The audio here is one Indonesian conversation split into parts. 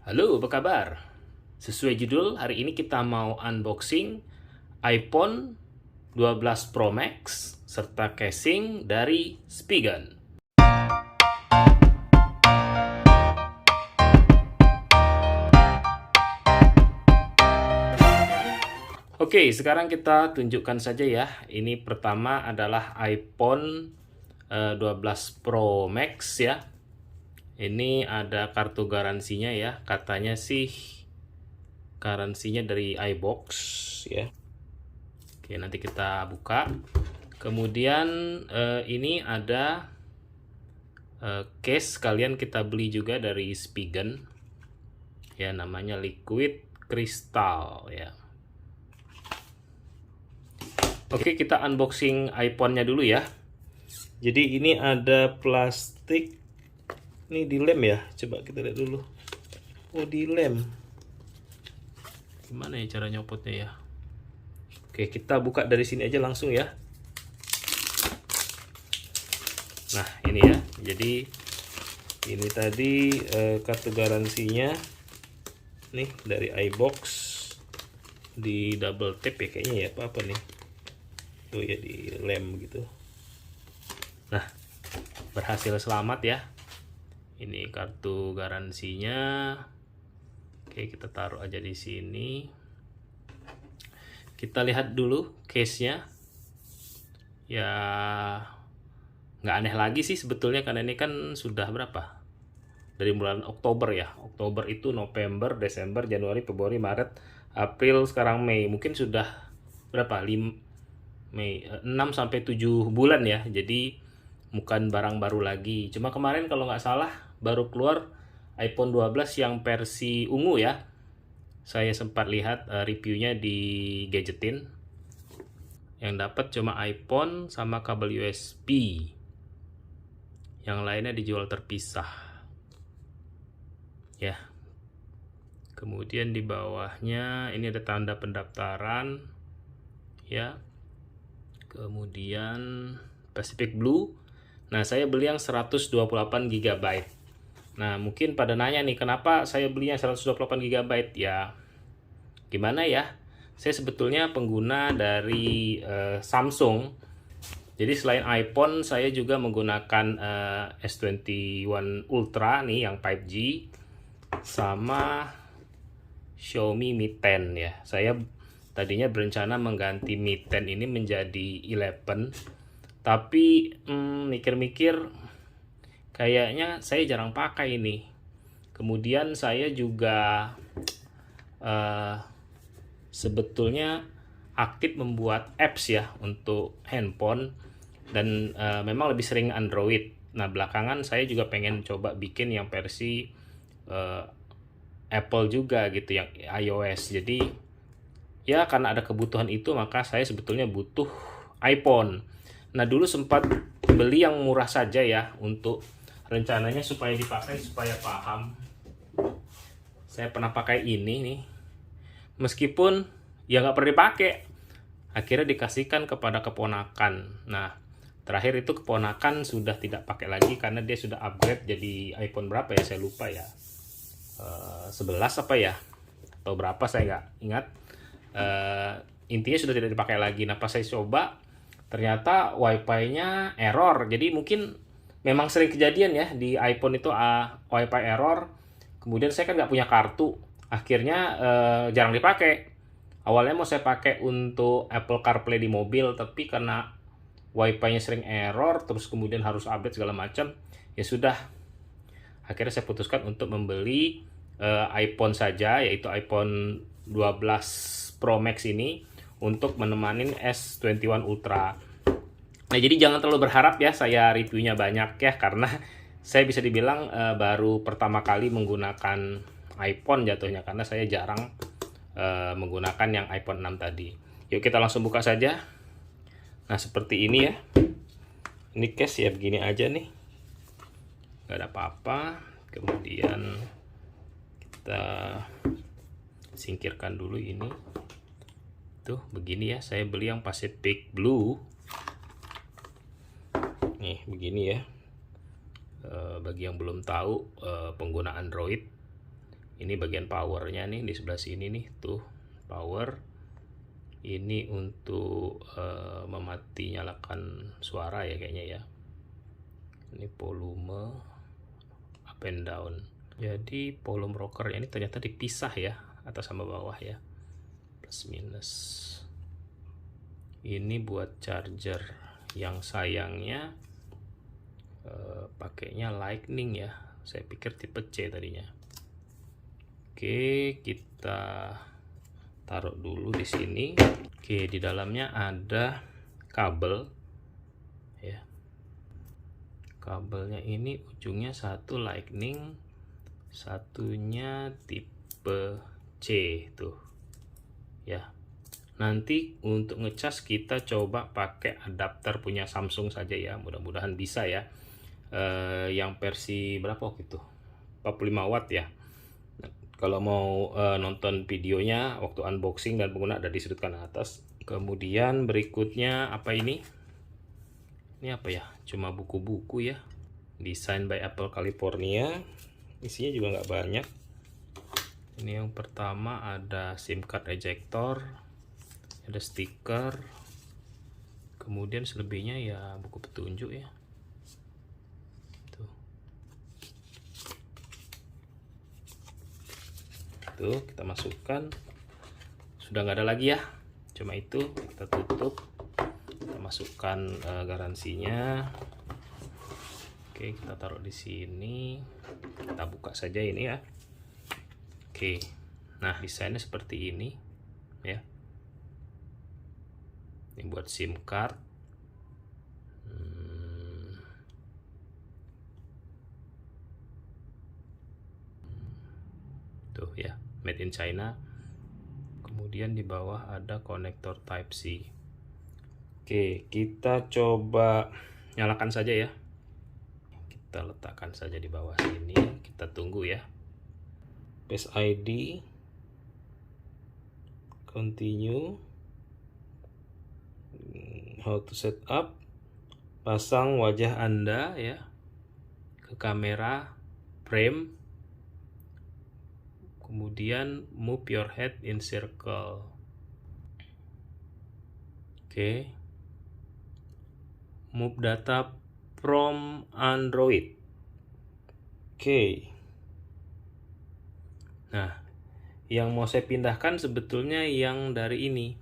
Halo, apa kabar? Sesuai judul, hari ini kita mau unboxing iPhone 12 Pro Max serta casing dari Spigen. Oke, sekarang kita tunjukkan saja ya. Ini pertama adalah iPhone 12 Pro Max ya. Ini ada kartu garansinya ya. Katanya sih garansinya dari iBox ya. Oke, nanti kita buka. Kemudian ini ada case kalian kita beli juga dari Spigen. Ya, namanya Liquid Crystal ya. Oke, kita unboxing iPhone-nya dulu ya. Jadi ini ada plastik. Ini dilem ya. Coba kita lihat dulu. Oh, dilem. Gimana ya cara nyopotnya ya? Oke, kita buka dari sini aja langsung ya. Nah, ini ya. Jadi ini tadi kartu garansinya nih dari iBox, di double tap ya kayaknya ya, apa nih. Tuh ya, di lem gitu. Nah, berhasil selamat ya. Ini kartu garansinya. Oke, kita taruh aja di sini. Kita lihat dulu case-nya. Ya, nggak aneh lagi sih sebetulnya, karena ini kan sudah berapa? Dari bulan Oktober ya. Oktober itu November, Desember, Januari, Februari, Maret, April, sekarang Mei. Mungkin sudah berapa? 6 sampai 7 bulan ya. Jadi bukan barang baru lagi. Cuma kemarin kalau nggak salah baru keluar iPhone 12 yang versi ungu ya. Saya sempat lihat reviewnya di Gadgetin. Yang dapat cuma iPhone sama kabel USB. Yang lainnya dijual terpisah. Ya. Kemudian di bawahnya ini ada tanda pendaftaran ya. Kemudian Pacific Blue. Nah, saya beli yang 128 GB. Nah, mungkin pada nanya nih, kenapa saya beli yang 128 GB? Ya, gimana ya? Saya sebetulnya pengguna dari Samsung. Jadi selain iPhone, saya juga menggunakan S21 Ultra nih yang 5G sama Xiaomi Mi 10 ya. Saya tadinya berencana mengganti Mi 10 ini menjadi 11, tapi mikir-mikir kayaknya saya jarang pakai ini. Kemudian saya juga sebetulnya aktif membuat apps ya untuk handphone, dan memang lebih sering Android. Nah, belakangan saya juga pengen coba bikin yang versi Apple juga gitu, yang iOS. Jadi ya, karena ada kebutuhan itu, maka saya sebetulnya butuh iPhone. Nah, dulu sempat beli yang murah saja ya, untuk rencananya supaya dipakai, supaya paham. Saya pernah pakai ini nih, meskipun ya nggak pernah dipakai. Akhirnya dikasihkan kepada keponakan. Nah, terakhir itu keponakan sudah tidak pakai lagi karena dia sudah upgrade jadi iPhone berapa ya, saya lupa ya. 11 apa ya, atau berapa saya nggak ingat. Intinya sudah tidak dipakai lagi. Nah, pas saya coba, ternyata wifi-nya error. Jadi mungkin memang sering kejadian ya di iPhone itu, wifi error. Kemudian saya kan nggak punya kartu, akhirnya jarang dipakai. Awalnya mau saya pakai untuk Apple CarPlay di mobil, tapi karena wifi-nya sering error, terus kemudian harus update segala macam, ya sudah. Akhirnya saya putuskan untuk membeli iPhone saja, yaitu iPhone 12 Pro Max ini, untuk menemanin S21 Ultra. Nah, jadi jangan terlalu berharap ya saya reviewnya banyak ya, karena saya bisa dibilang baru pertama kali menggunakan iPhone jatuhnya, karena saya jarang menggunakan yang iPhone 6 tadi. Yuk kita langsung buka saja. Nah, seperti ini ya. Ini case ya, begini aja nih. Gak ada apa-apa. Kemudian kita singkirkan dulu ini. Tuh, begini ya. Saya beli yang Pacific Blue. Nih, begini ya. Bagi yang belum tahu, pengguna Android, Ini bagian powernya nih, di sebelah sini nih tuh power. Ini untuk memati nyalakan suara ya kayaknya ya. Ini volume up and down. Jadi volume rocker ini ternyata dipisah ya, atas sama bawah ya, plus minus. Ini buat charger, yang sayangnya pakainya lightning ya. Saya pikir tipe C tadinya. Oke, kita taruh dulu di sini. Oke, di dalamnya ada kabel ya. Kabelnya ini ujungnya satu lightning, satunya tipe C tuh ya. Nanti untuk ngecas kita coba pakai adapter punya Samsung saja ya, mudah-mudahan bisa ya. Yang versi berapa waktu itu, 45 watt ya. Kalau mau nonton videonya waktu unboxing dan pengguna ada di sudut kanan atas. Kemudian berikutnya apa ini? Ini apa ya? Cuma buku-buku ya. Design by Apple California. Isinya juga nggak banyak. Ini yang pertama ada SIM card ejector, ada stiker. Kemudian selebihnya ya buku petunjuk ya. Tuh kita masukkan. Sudah nggak ada lagi ya. Cuma itu, kita tutup. Kita masukkan garansinya. Oke, kita taruh di sini. Kita buka saja ini ya. Oke. Nah, desainnya seperti ini ya. Ini buat SIM card. Tuh ya, made in China. Kemudian di bawah ada konektor Type C. Oke, kita coba nyalakan saja ya. Kita letakkan saja di bawah sini. Kita tunggu ya. Face ID, continue, how to set up, pasang wajah Anda ya ke kamera frame, kemudian move your head in circle. Oke. Move data from Android. Oke. Nah, yang mau saya pindahkan sebetulnya yang dari ini,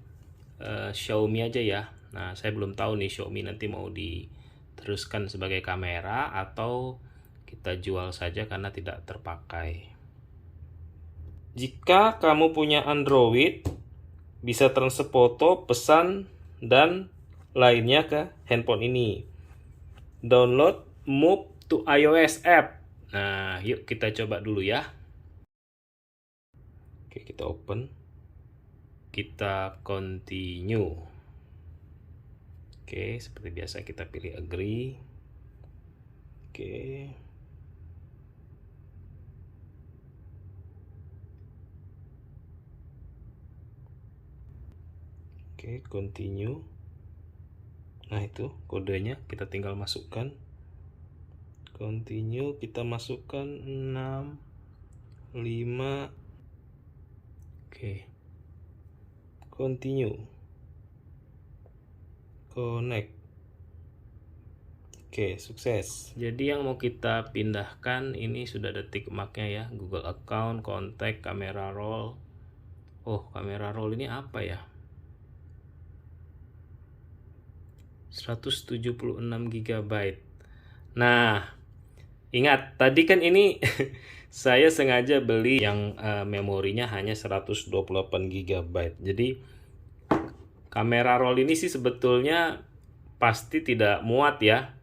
Xiaomi aja ya. Nah, saya belum tahu nih Xiaomi nanti mau diteruskan sebagai kamera atau kita jual saja karena tidak terpakai. Jika kamu punya Android, bisa transfer foto, pesan, dan lainnya ke handphone ini. Download Move to iOS app. Nah, yuk kita coba dulu ya. Oke, kita open. Kita continue. Oke, seperti biasa kita pilih agree. Oke. Oke, continue. Nah, itu kodenya kita tinggal masukkan. Continue, kita masukkan 6 5. Oke. Continue. Connect. Oke, sukses. Jadi yang mau kita pindahkan ini sudah ada tick marknya ya. Google account, kontak, kamera roll. Oh, kamera roll ini apa ya? 176 GB. Nah, ingat tadi kan ini saya sengaja beli yang memorinya hanya 128 GB. Jadi kamera roll ini sih sebetulnya pasti tidak muat ya.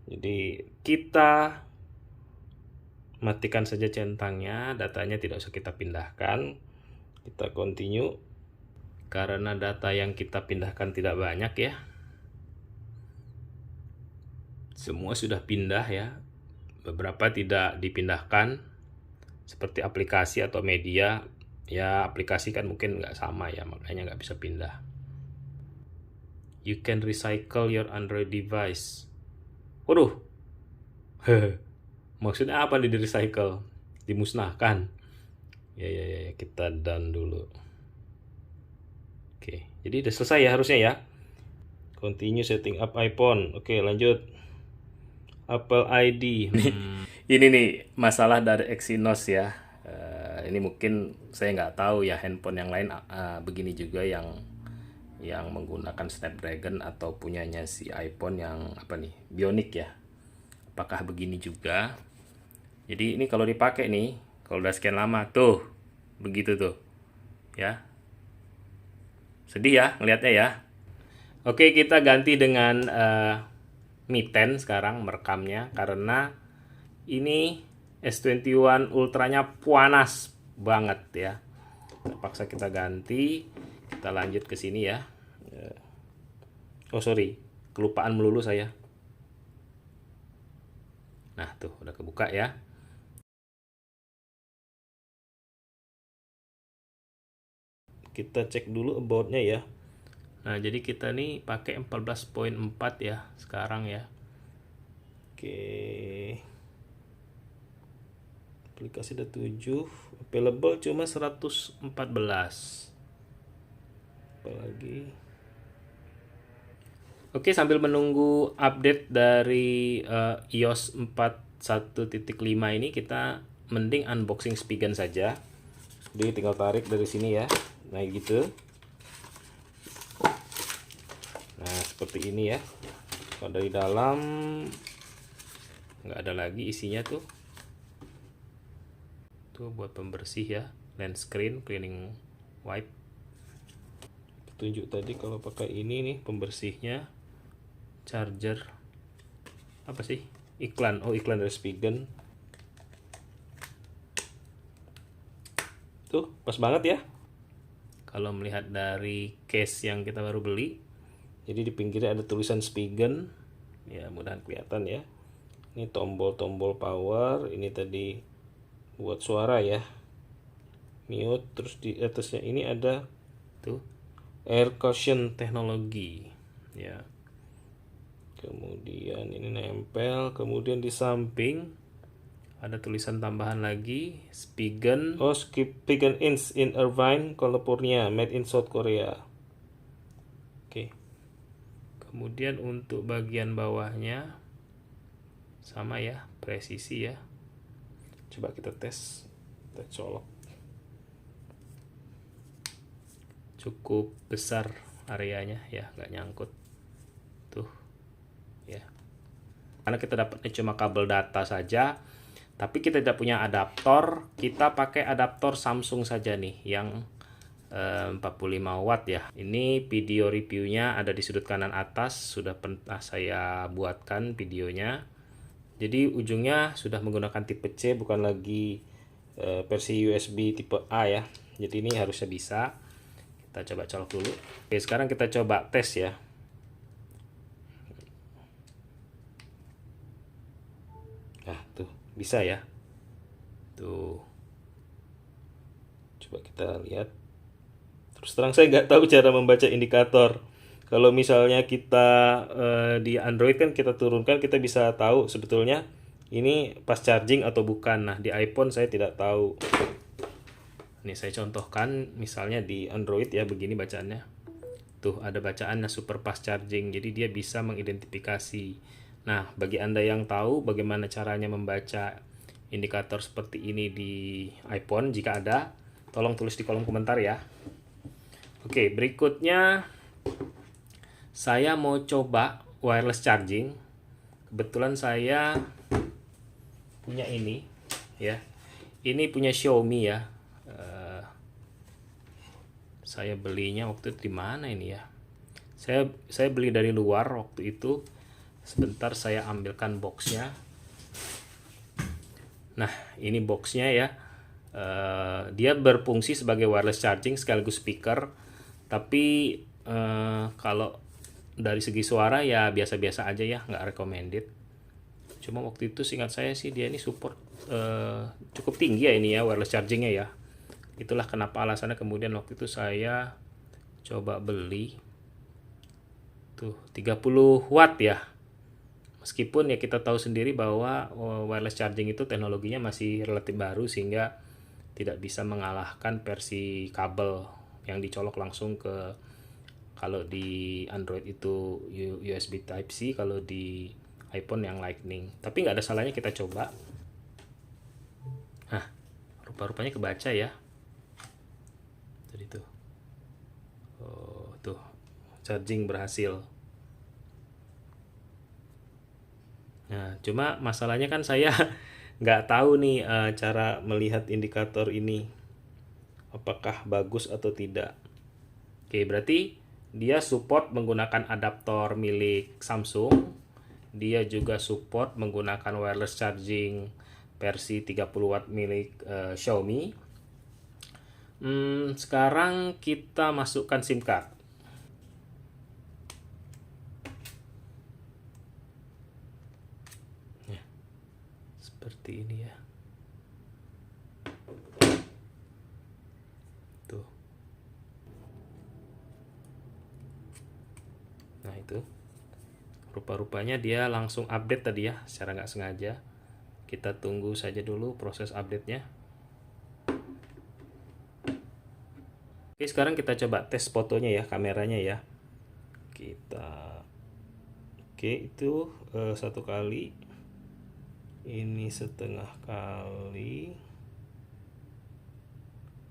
Jadi kita matikan saja centangnya, datanya tidak usah kita pindahkan. Kita continue. Karena data yang kita pindahkan tidak banyak ya. Semua sudah pindah ya, beberapa tidak dipindahkan seperti aplikasi atau media ya. Aplikasi kan mungkin nggak sama ya, makanya nggak bisa pindah. You can recycle your Android device. Waduh, maksudnya apa nih di recycle? Dimusnahkan. Ya, kita done dulu. Oke, jadi udah selesai ya harusnya ya. Continue setting up iPhone. Oke, lanjut. Apple ID. Ini nih masalah dari Exynos ya. Ini mungkin saya nggak tahu ya, handphone yang lain begini juga, yang menggunakan Snapdragon atau punyanya si iPhone yang apa nih, Bionic ya. Apakah begini juga? Jadi ini kalau dipakai nih, kalau udah sekian lama tuh begitu tuh ya. Sedih ya ngelihatnya ya. Oke, kita ganti dengan Mi 10 sekarang merekamnya, karena ini S21 Ultranya panas banget ya. Terpaksa kita ganti. Kita lanjut ke sini ya. Oh sorry, kelupaan melulu saya. Nah tuh udah kebuka ya. Kita cek dulu about-nya ya. Nah jadi kita nih pakai 14.4 ya sekarang ya. Oke, aplikasi ada 7, available cuma 114. Apalagi. Oke, sambil menunggu update dari iOS 4.1.5 ini, kita mending unboxing Spigen saja. Jadi tinggal tarik dari sini ya. Nah gitu. Nah seperti ini ya. Kalau dari dalam nggak ada lagi isinya tuh. Tuh buat pembersih ya, lens screen cleaning wipe. Tunjuk tadi kalau pakai ini nih pembersihnya. Charger apa sih, iklan, oh iklan dari Spigen tuh, pas banget ya kalau melihat dari case yang kita baru beli. Jadi di pinggirnya ada tulisan Spigen ya, mudahan kelihatan ya. Ini tombol-tombol power, ini tadi buat suara ya, mute. Terus di atasnya ini ada tuh air cushion teknologi ya. Kemudian ini nempel, kemudian di samping ada tulisan tambahan lagi, Spigen. Oh, Spigen Inc. in Irvine, California, made in South Korea. Oke. Kemudian untuk bagian bawahnya sama ya, presisi ya. Coba kita tes, kita colok. Cukup besar areanya ya, nggak nyangkut tuh ya. Karena kita dapatnya cuma kabel data saja, tapi kita tidak punya adaptor, kita pakai adaptor Samsung saja nih yang 45 watt ya. Ini video reviewnya ada di sudut kanan atas, sudah pernah saya buatkan videonya. Jadi ujungnya sudah menggunakan tipe C, bukan lagi versi USB tipe A ya. Jadi ini harusnya bisa. Kita coba colok dulu. Oke, sekarang kita coba tes ya. Nah tuh bisa ya, tuh coba kita lihat. Terus terang saya nggak tahu cara membaca indikator. Kalau misalnya kita di Android kan kita turunkan, kita bisa tahu sebetulnya ini pas charging atau bukan. Nah di iPhone saya tidak tahu. Ini saya contohkan misalnya di Android ya, begini bacaannya. Tuh ada bacaannya super fast charging, jadi dia bisa mengidentifikasi. Nah, bagi Anda yang tahu bagaimana caranya membaca indikator seperti ini di iPhone, jika ada, tolong tulis di kolom komentar ya. Oke, berikutnya saya mau coba wireless charging. Kebetulan saya punya ini ya. Ini punya Xiaomi ya. Saya belinya waktu itu di mana ini ya? Saya beli dari luar waktu itu. Sebentar saya ambilkan boxnya. Nah ini boxnya ya. Dia berfungsi sebagai wireless charging sekaligus speaker. Tapi kalau dari segi suara ya biasa-biasa aja ya, nggak recommended. Cuma waktu itu seingat saya sih dia ini support cukup tinggi ya ini ya, wireless chargingnya ya. Itulah kenapa alasannya kemudian waktu itu saya coba beli. Tuh 30 watt ya. Meskipun ya kita tahu sendiri bahwa wireless charging itu teknologinya masih relatif baru, sehingga tidak bisa mengalahkan versi kabel yang dicolok langsung ke, kalau di Android itu USB Type C, kalau di iPhone yang Lightning. Tapi nggak ada salahnya kita coba. Nah, rupa-rupanya kebaca ya. Tadi tuh. Oh, tuh. Charging berhasil. Nah, cuma masalahnya kan saya nggak tahu nih cara melihat indikator ini apakah bagus atau tidak. Oke, berarti dia support menggunakan adaptor milik Samsung. Dia juga support menggunakan wireless charging versi 30 watt milik Xiaomi. Sekarang kita masukkan SIM card. Seperti ini ya. Tuh. Nah itu. Rupa-rupanya dia langsung update tadi ya, secara nggak sengaja. Kita tunggu saja dulu proses update-nya. Oke, sekarang kita coba tes fotonya ya, kameranya ya. Oke, itu 1 kali. Ini setengah kali.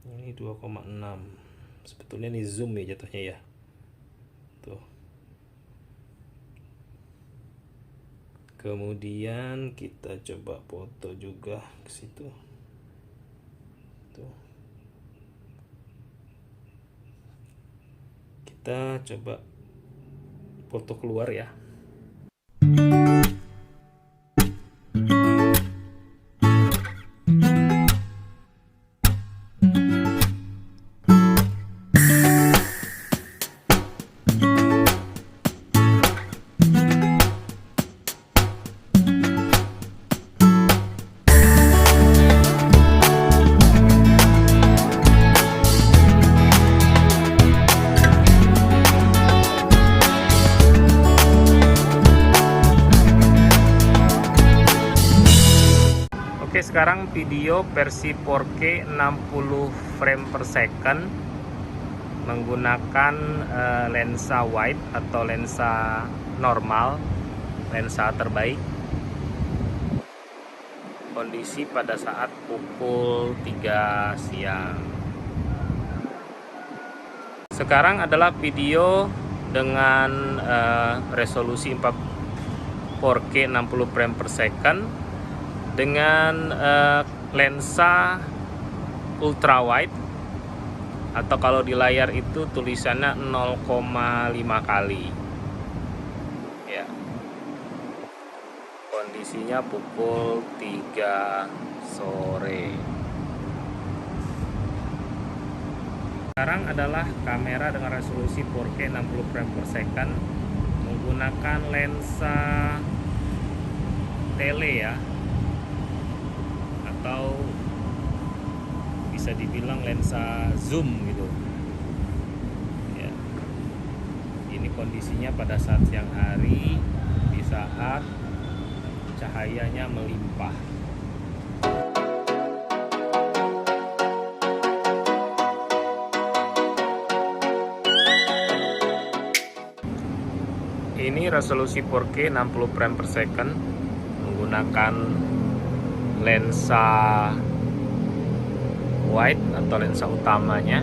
Ini 2,6. Sebetulnya ini zoom ya jatuhnya ya. Tuh. Kemudian kita coba foto juga ke situ. Tuh. Kita coba foto keluar ya. Oke, sekarang video versi 4K 60 frame per second menggunakan lensa wide atau lensa normal, lensa terbaik. Kondisi pada saat pukul 3 siang. Sekarang adalah video dengan resolusi 4K 60 frame per second dengan lensa ultra wide, atau kalau di layar itu tulisannya 0,5 kali ya. Kondisinya pukul 3 sore. Sekarang adalah kamera dengan resolusi 4K 60 frame per second menggunakan lensa tele ya, atau bisa dibilang lensa zoom gitu ya. Ini kondisinya pada saat siang hari, di saat cahayanya melimpah. Ini resolusi 4K 60 frame per second menggunakan lensa wide atau lensa utamanya.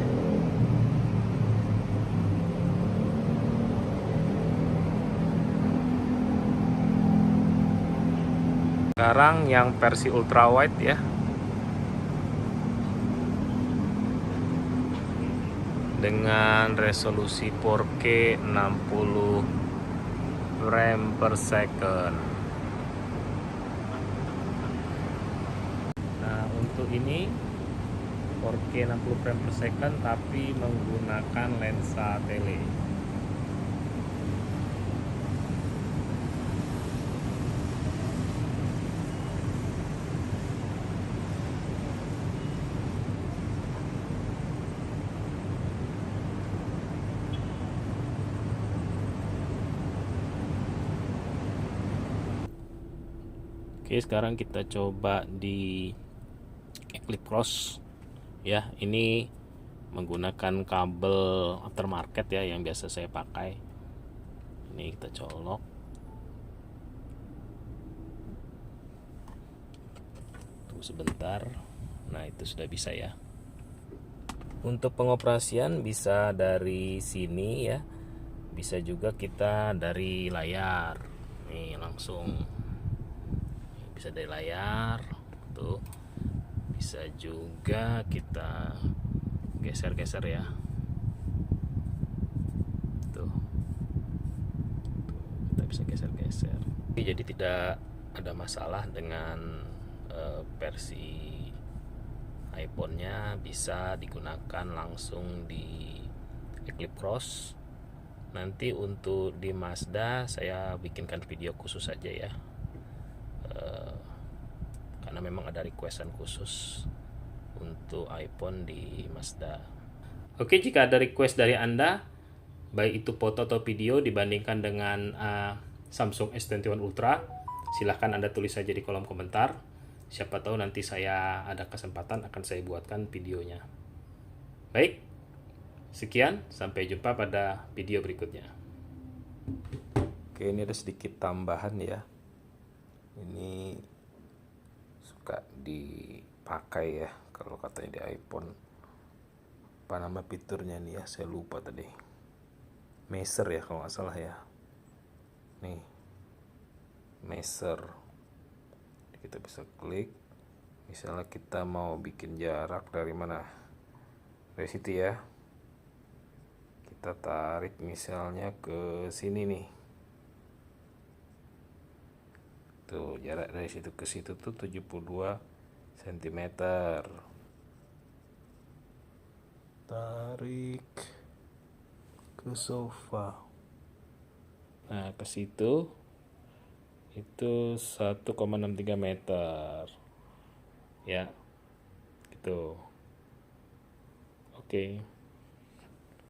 Sekarang yang versi ultra wide ya, dengan resolusi 4K 60 frame per second. Nah, untuk ini 4K 60 frame per second tapi menggunakan lensa tele. Oke, sekarang kita coba di Eclipse Cross. Ya, ini menggunakan kabel aftermarket ya yang biasa saya pakai. Ini kita colok. Tunggu sebentar. Nah, itu sudah bisa ya. Untuk pengoperasian bisa dari sini ya. Bisa juga kita dari layar. Nih langsung. Bisa dari layar. Tuh. Bisa juga kita geser-geser ya. Tuh. Kita bisa geser-geser. Jadi tidak ada masalah dengan versi iPhone-nya, bisa digunakan langsung di Eclipse Cross. Nanti untuk di Mazda saya bikinkan video khusus saja ya, karena memang ada requestan khusus untuk iPhone di Mazda. Oke, jika ada request dari Anda, baik itu foto atau video dibandingkan dengan Samsung S21 Ultra, silahkan Anda tulis saja di kolom komentar. Siapa tahu nanti saya ada kesempatan akan saya buatkan videonya. Baik, sekian, sampai jumpa pada video berikutnya. Oke, ini ada sedikit tambahan ya. Ini suka dipakai ya kalau katanya di iPhone. Apa nama fiturnya nih ya, saya lupa tadi. Measure ya kalau nggak salah ya. Nih, measure. Kita bisa klik, misalnya kita mau bikin jarak dari mana, dari situ ya, kita tarik misalnya ke sini nih, tuh jarak dari situ ke situ tuh 72 cm. Tarik ke sofa, nah ke situ itu 1,63 meter ya, gitu. Oke.